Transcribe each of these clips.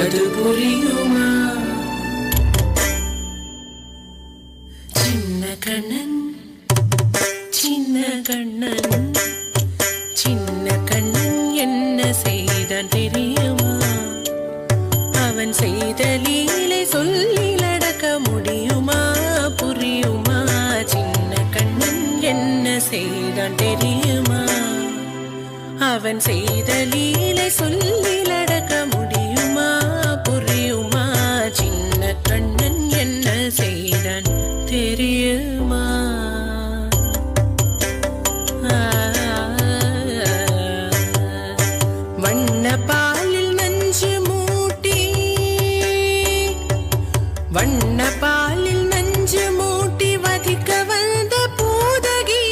அது புரியுமா? சின்ன கண்ணன் சின்ன கண்ணன் சின்ன கண்ணன் என்ன செய்தான் தெரியுமா? அவன் செய்த லீலை சொல்லி நடக்க முடியுமா? புரியுமா? சின்ன கண்ணன் என்ன செய்தான் தெரியுமா? அவன் செய்த லீலை சொல்லி நடக்க முடியுமா? புரியுமா? சின்ன கண்ணன் என்ன செய்தான் தெரியுமா? வண்ண பாலில் நஞ்சு மூட்டி வண்ண பாலில் நஞ்சு மூட்டி வதிக்க வந்த பூதகி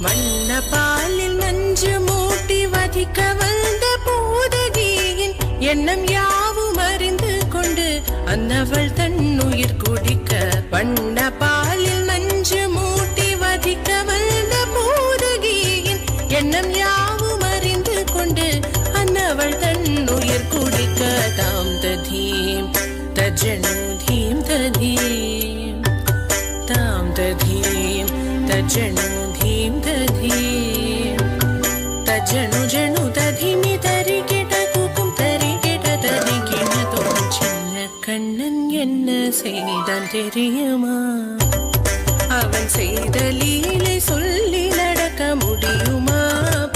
வண்ண பாலில் நஞ்சு மூட்டி வதிக்க வந்த பூதகியின் எண்ணம் யாவும் அறிந்து கொண்டு அன்னவள் தன் உயிர் குடிக்க வண்ண பாலில் நஞ்சு மூட்டி வதிக்க வந்த பூதகியின் எண்ணம் யாவும் அறிந்து கொண்டு அன்னவள் தன் உயிர் குடிக்க தாம் ததீம் தஜனு தீம் ததீம் தாம் ததீம் தஜனு தீம் ததீம் தஜனு ஜனு ததிமி தரிகிட தூக்கும் தரிகிட தரிகிட தோம் சின்ன கண்ணன் என்ன செய்தான் தெரியுமா? அவன் செய்த லீலை சொல்லி நடக்க முடியுமா?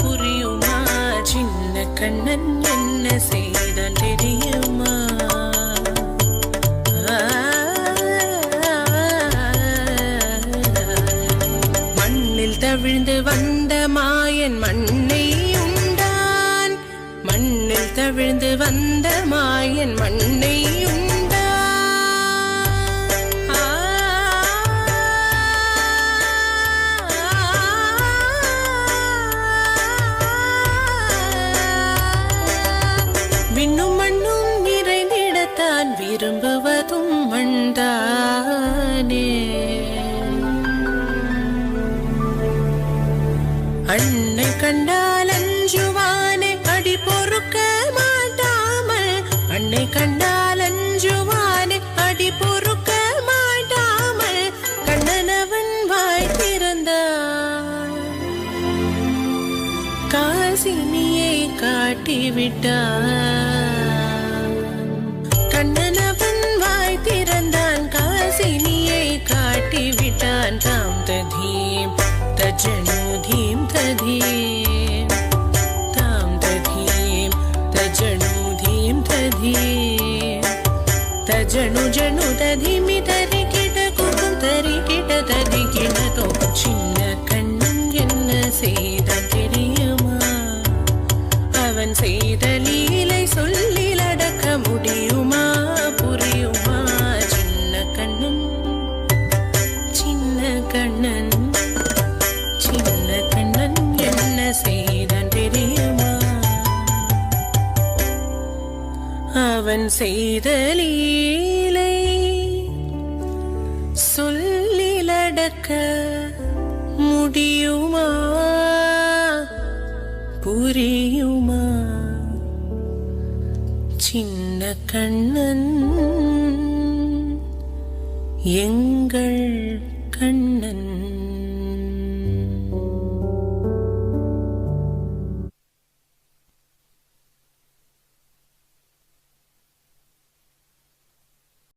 புரியுமா? சின்ன கண்ணன் என்ன செய்தான் தெரியுமா? மண்ணில் தவிழ்ந்து வந்த மாயன் மண்ணை உண்டான் மண்ணில் தவிழ்ந்து வந்த மாயன் மண்ணை உண்டான் விண்ணும் மண்ணும் நிறைந்திடத்தான் விரும்புவதும் மண்தானே. அன்னை கண்டால் அஞ்சுவானே அடி பொறுக்க மாட்டாமல் அன்னை கண்டால் அஞ்சுவானே அடி பொறுக்க மாட்டாமல் கண்ணனவன் வாய் திறந்தான் காசினியை காட்டிவிட்டான். கண்ணனவன் வாய் திறந்தான் காசினியை காட்டிவிட்டான். தாம் ததீம் தஜனு தீம் ததீம் தாம் ததீம் தஜனு தீம் ததீம் தஜனு ஜனு ததிமி தரிகிட குகும் தரிகிட தரிகிட தோம் சின்ன கண்ணன் என்ன செய்தான் தெரியுமா? அவன் செய்த லீலை சொல்லி நடக்க முடியுமா? புரியுமா? சின்ன கண்ணன் சின்ன கண்ணன் சின்ன கண்ணன் என்ன செய்தான் தெரியுமா? அவன் செய்த லீலை சொல்லி நடக்க முடியுமா? புரியுமா? சின்ன கண்ணன் எங்கள் கண்ணன்.